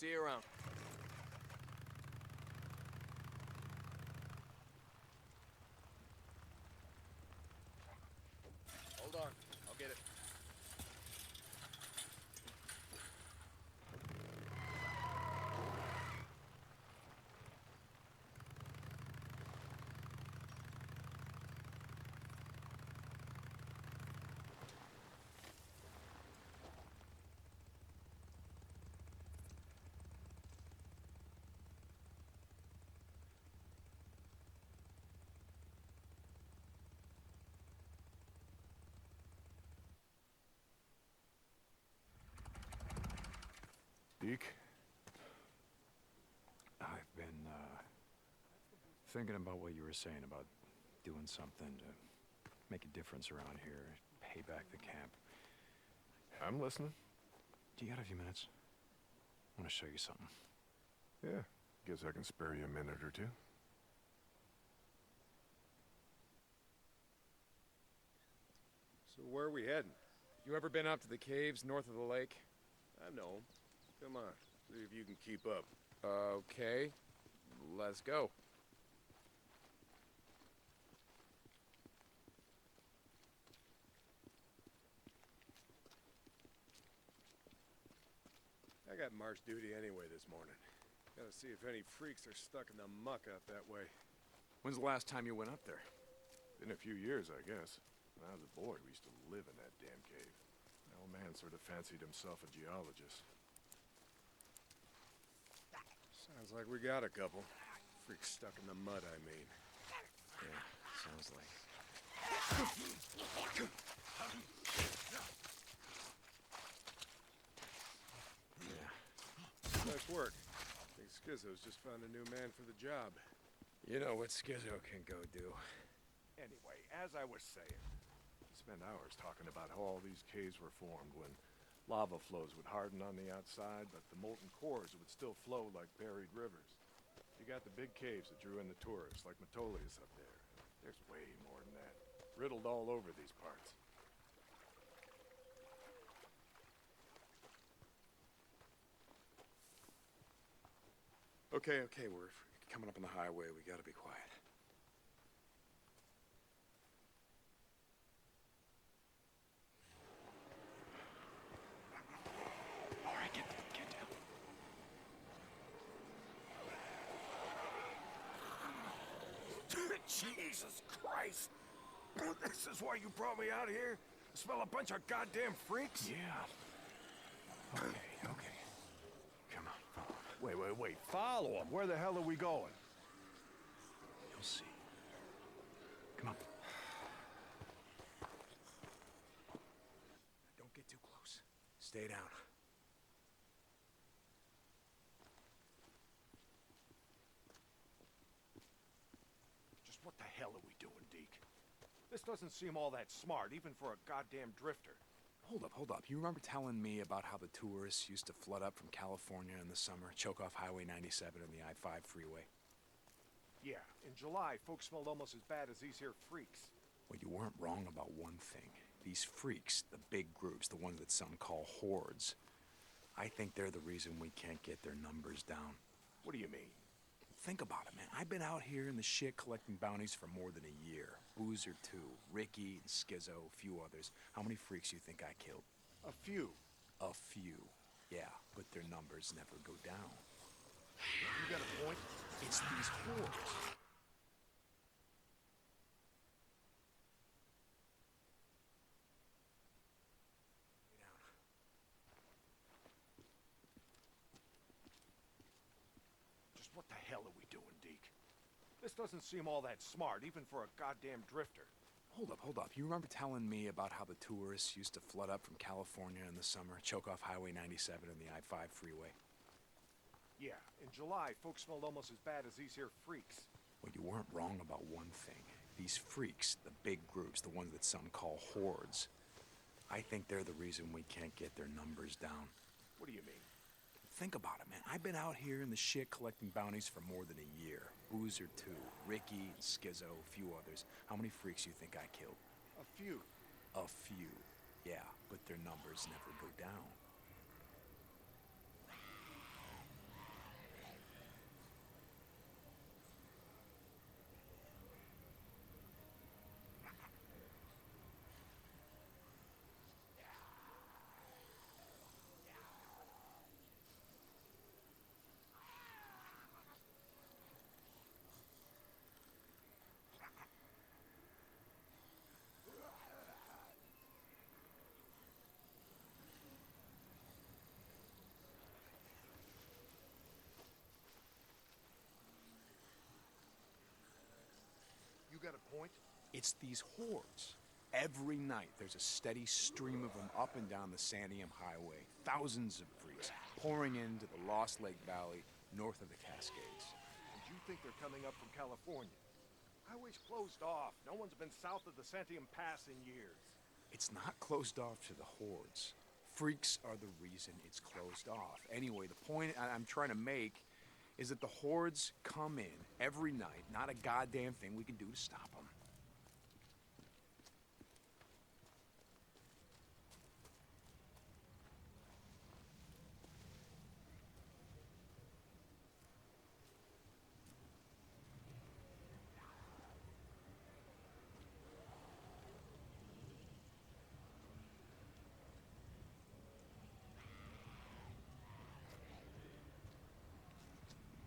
See you around. Hold on. I'll get it. Deke? I've been, thinking about what you were saying about doing something to make a difference around here, pay back the camp. I'm listening. Do you got a few minutes? I want to show you something. Yeah, guess I can spare you a minute or two. So where are we heading? You ever been out to the caves north of the lake? I know. Come on. See if you can keep up. Okay. Let's go. I got march duty anyway this morning. Gotta see if any freaks are stuck in the muck out that way. When's the last time you went up there? Been a few years, I guess. When I was a boy, we used to live in that damn cave. My old man sort of fancied himself a geologist. Sounds like we got a couple. Freaks stuck in the mud, I mean. Yeah, sounds like. Yeah. Nice work. I think Schizo's just found a new man for the job. You know what Schizo can go do. Anyway, as I was saying, we spent hours talking about how all these caves were formed when lava flows would harden on the outside, but the molten cores would still flow like buried rivers. You got the big caves that drew in the tourists, like Metolius up there. There's way more than that. Riddled all over these parts. Okay, we're coming up on the highway. We gotta be quiet. All right, get down. Jesus Christ! This is why you brought me out here? To smell a bunch of goddamn freaks? Yeah. Okay. Come on, follow me. Wait. Follow him. Where the hell are we going? You'll see. Come on. Don't get too close. Stay down. Just what the hell are we doing, Deke? This doesn't seem all that smart, even for a goddamn drifter. Hold up. You remember telling me about how the tourists used to flood up from California in the summer, choke off Highway 97 and the I-5 freeway? Yeah, in July, folks smelled almost as bad as these here freaks. Well, you weren't wrong about one thing. These freaks, the big groups, the ones that some call hordes, I think they're the reason we can't get their numbers down. What do you mean? Think about it, man. I've been out here in the shit collecting bounties for more than a year. Boozer, too. Ricky and Schizo, a few others. How many freaks you think I killed? A few. A few. Yeah, but their numbers never go down. You got a point? It's these hordes. Lay down. Just what the hell are we doing, Deke? This doesn't seem all that smart, even for a goddamn drifter. Hold up. You remember telling me about how the tourists used to flood up from California in the summer, choke off Highway 97 and the I-5 freeway? Yeah, in July, folks smelled almost as bad as these here freaks. Well, you weren't wrong about one thing. These freaks, the big groups, the ones that some call hordes, I think they're the reason we can't get their numbers down. What do you mean? Think about it, man. I've been out here in the shit collecting bounties for more than a year. Boozer, too. Ricky, Schizo, a few others. How many freaks you think I killed? A few. A few. Yeah, but their numbers never go down. got a point? It's these hordes. Every night, there's a steady stream of them up and down the Santiam Highway. Thousands of freaks pouring into the Lost Lake Valley north of the Cascades. And you think they're coming up from California? Highway's closed off. No one's been south of the Santiam Pass in years. It's not closed off to the hordes. Freaks are the reason it's closed off. Anyway, the point I'm trying to make is that the hordes come in every night. Not a goddamn thing we can do to stop them.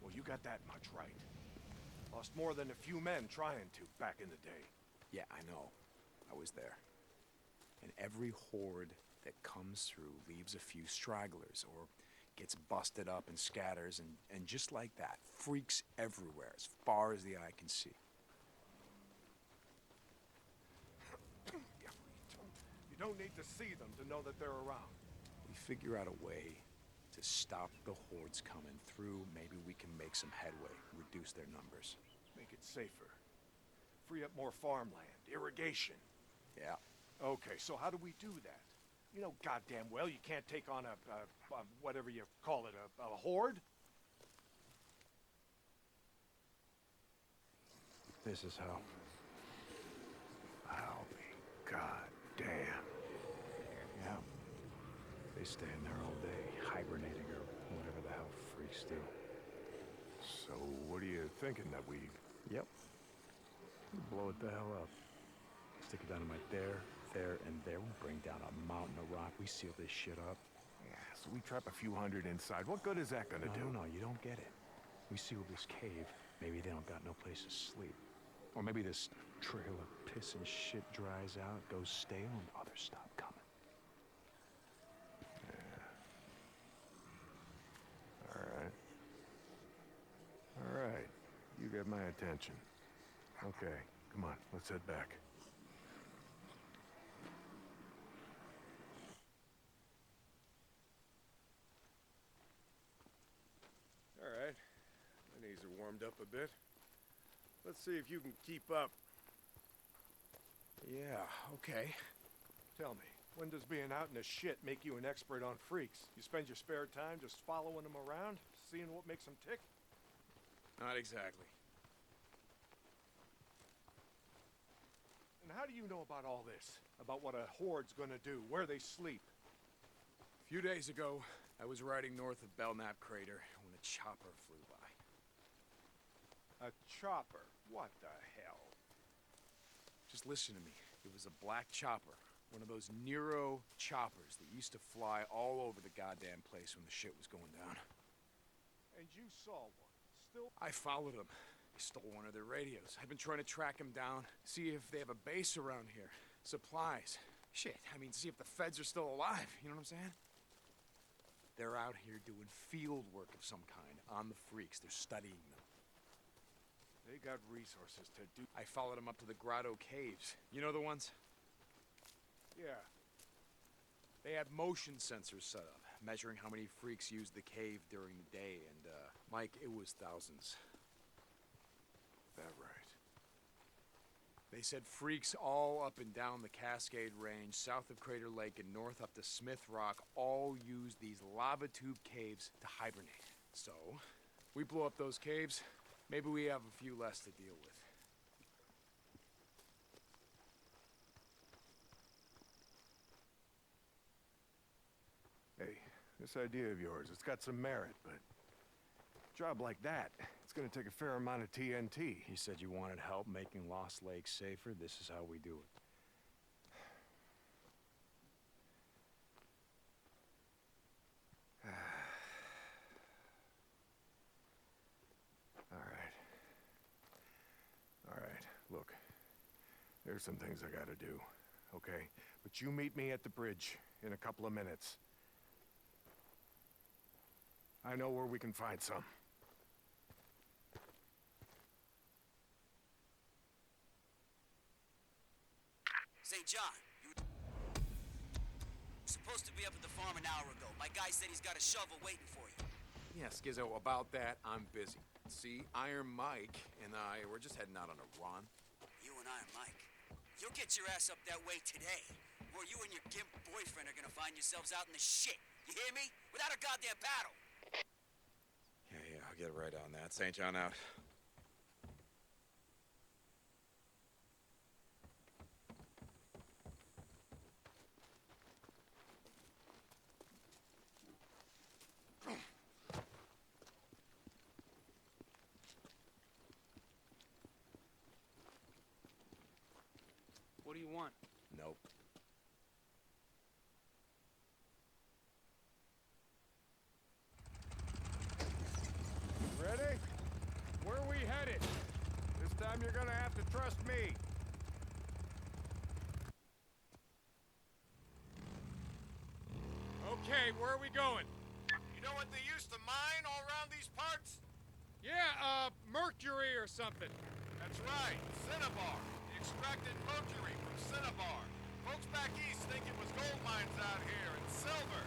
Well, you got that much right. Lost more than a few men trying to back in the day. Yeah, I know. I was there. And every horde that comes through leaves a few stragglers or gets busted up and scatters, and just like that, freaks everywhere as far as the eye can see. Yeah, you don't need to see them to know that they're around. We figure out a way to stop the hordes coming through. Maybe we can make some headway, reduce their numbers. Make it safer. Free up more farmland, irrigation. Yeah. Okay, so how do we do that? You know goddamn well you can't take on a whatever you call it, a horde? This is how. I'll be goddamn. Yeah. They stay in there all day, hibernating or whatever the hell freaks do. So what are you thinking, that we... Yep. Blow it the hell up. Stick it dynamite there, and there. We bring down a mountain of rock. We seal this shit up. Yeah, so we trap a few hundred inside. What good is that gonna do? No, you don't get it. We seal this cave. Maybe they don't got no place to sleep. Or maybe this trail of piss and shit dries out, goes stale, and others stop coming. All right. You get my attention. Okay, come on, let's head back. All right. My knees are warmed up a bit. Let's see if you can keep up. Yeah, okay. Tell me, when does being out in the shit make you an expert on freaks? You spend your spare time just following them around, seeing what makes them tick? Not exactly. And how do you know about all this? About what a horde's gonna do, where they sleep? A few days ago, I was riding north of Belknap Crater when a chopper flew by. A chopper? What the hell? Just listen to me. It was a black chopper. One of those Nero choppers that used to fly all over the goddamn place when the shit was going down. And you saw one. Still... I followed them. They stole one of their radios. I've been trying to track them down, see if they have a base around here. Supplies. Shit, I mean, see if the feds are still alive. You know what I'm saying? They're out here doing field work of some kind on the freaks. They're studying them. They got resources to do... I followed them up to the Grotto Caves. You know the ones? Yeah. They have motion sensors set up, measuring how many freaks use the cave during the day, and, Mike, it was thousands. That right. They said freaks all up and down the Cascade Range, south of Crater Lake and north up to Smith Rock, all use these lava tube caves to hibernate. So, we blow up those caves, maybe we have a few less to deal with. Hey, this idea of yours, it's got some merit, but a job like that, it's gonna take a fair amount of TNT. He said you wanted help making Lost Lake safer. This is how we do it. All right, look. There's some things I gotta do, okay? But you meet me at the bridge in a couple of minutes. I know where we can find some. St. John, you were supposed to be up at the farm an hour ago. My guy said he's got a shovel waiting for you. Yeah, Skizzo, about that, I'm busy. See, Iron Mike and I, we're just heading out on a run. You and Iron Mike. You'll get your ass up that way today, or you and your gimp boyfriend are gonna find yourselves out in the shit. You hear me? Without a goddamn battle. Yeah, I'll get right on that. St. John out. What do you want? Nope. Ready? Where are we headed? This time you're gonna have to trust me. Okay, where are we going? You know what they used to mine all around these parts? Yeah, mercury or something. That's right, cinnabar. They extracted mercury from cinnabar. Folks back east think it was gold mines out here, and silver.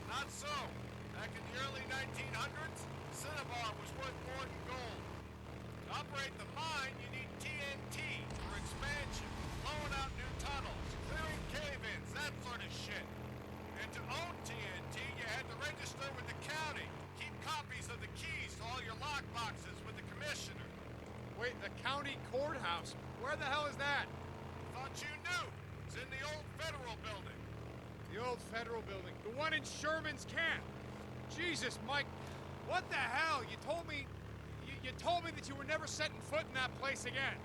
Not so. Back in the early 1900s, cinnabar was worth more than gold. To operate the mine, you need TNT for expansion, blowing out new tunnels, clearing cave-ins, that sort of shit. And to own TNT, you had to register with the county, keep copies of the keys to all your lock boxes with the commissioner. Wait, the county courthouse? Where the hell is that? Thought you knew. It's in the old federal building. The old federal building. The one in Sherman's camp. Jesus, Mike, what the hell? You told me that you were never setting foot in that place again.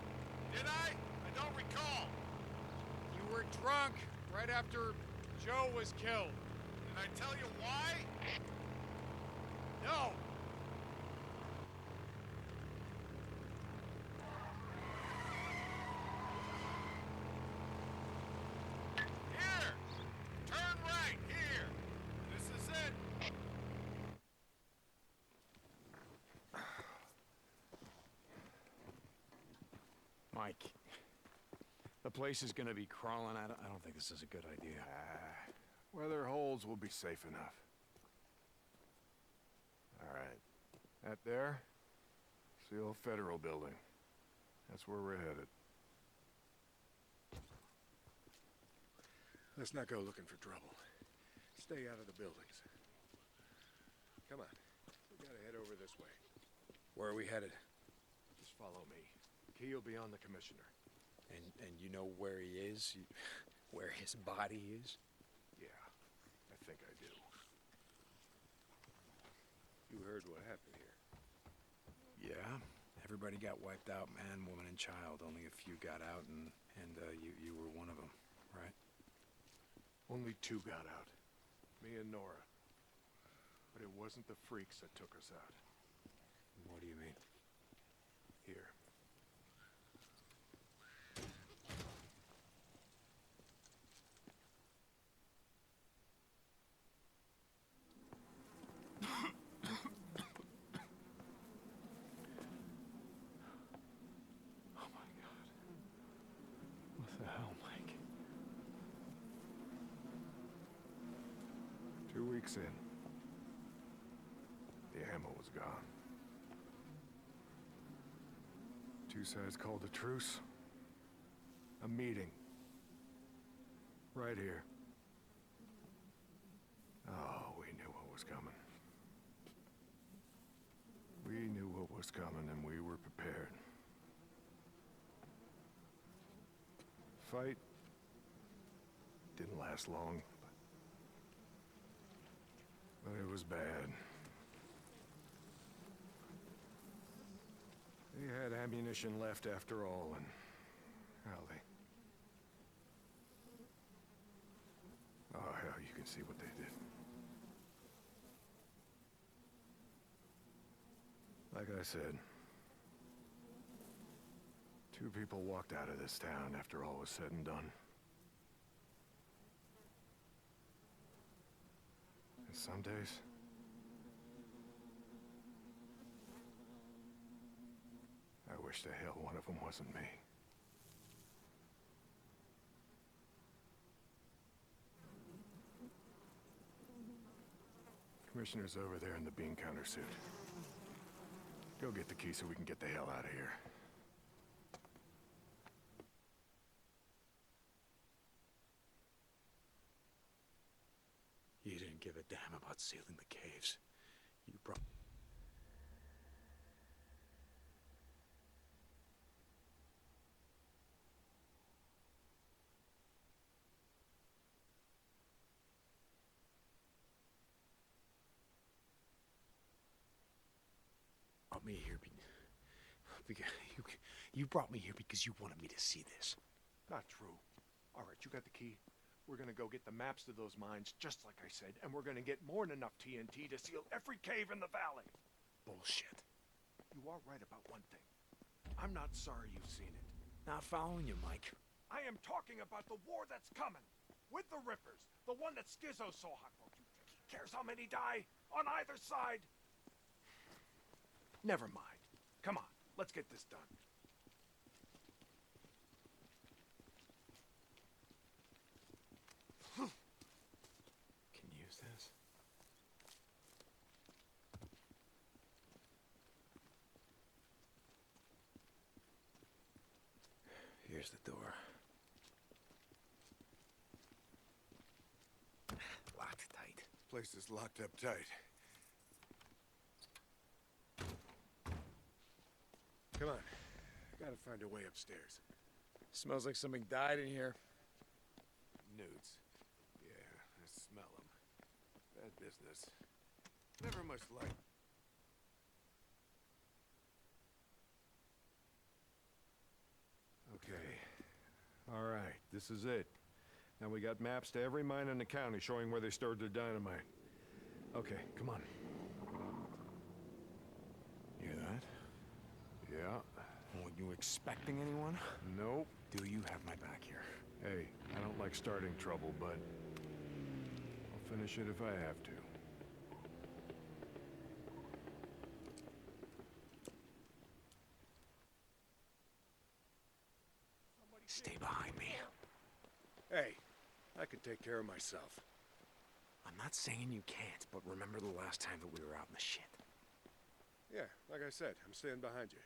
Did I? I don't recall. You were drunk right after Joe was killed. Did I tell you why? No. Here! Turn right, here! This is it! Mike, the place is gonna be crawling out. I don't think this is a good idea. Weather holes will be safe enough. All right. That there? It's the old federal building. That's where we're headed. Let's not go looking for trouble. Stay out of the buildings. Come on. We gotta head over this way. Where are we headed? Just follow me. Key will be on the commissioner. And you know where he is? Where his body is? Yeah, I think I do. You heard what happened here. Yeah, everybody got wiped out, man, woman, and child. Only a few got out, and you were one of them, right? Only two got out. Me and Nora. But it wasn't the freaks that took us out. What do you mean? Here. Oh my God. What the hell, Mike? 2 weeks in. The ammo was gone. Two sides called a truce. A meeting. Right here. Oh, we knew what was coming. We knew what was coming and we were prepared. Fight didn't last long, but it was bad. They had ammunition left after all, and hell, oh hell, you can see what they did. Like I said, two people walked out of this town after all was said and done. And some days, I wish to hell one of them wasn't me. Commissioner's over there in the bean counter suit. Go get the key so we can get the hell out of here. You didn't give a damn about sealing the caves. You brought... me here because you brought me here because you wanted me to see this. Not true. All right, you got the key. We're gonna go get the maps to those mines, just like I said, and we're gonna get more than enough TNT to seal every cave in the valley. Bullshit. You are right about one thing. I'm not sorry you've seen it. Not following you, Mike. I am talking about the war that's coming. With the Rippers. The one that Skizzo so hot for. You think he cares how many die? On either side? Never mind. Come on, let's get this done. Can use this. Here's the door. Locked tight. Place is locked up tight. Come on. Gotta find a way upstairs. Smells like something died in here. Nudes. Yeah, I smell them. Bad business. Never much light. Okay. All right, this is it. Now we got maps to every mine in the county showing where they stored their dynamite. Okay, come on. Hear that? Yeah. Were you expecting anyone? Nope. Do you have my back here? Hey, I don't like starting trouble, but I'll finish it if I have to. Stay behind me. Hey, I can take care of myself. I'm not saying you can't, but remember the last time that we were out in the shit. Yeah, like I said, I'm staying behind you.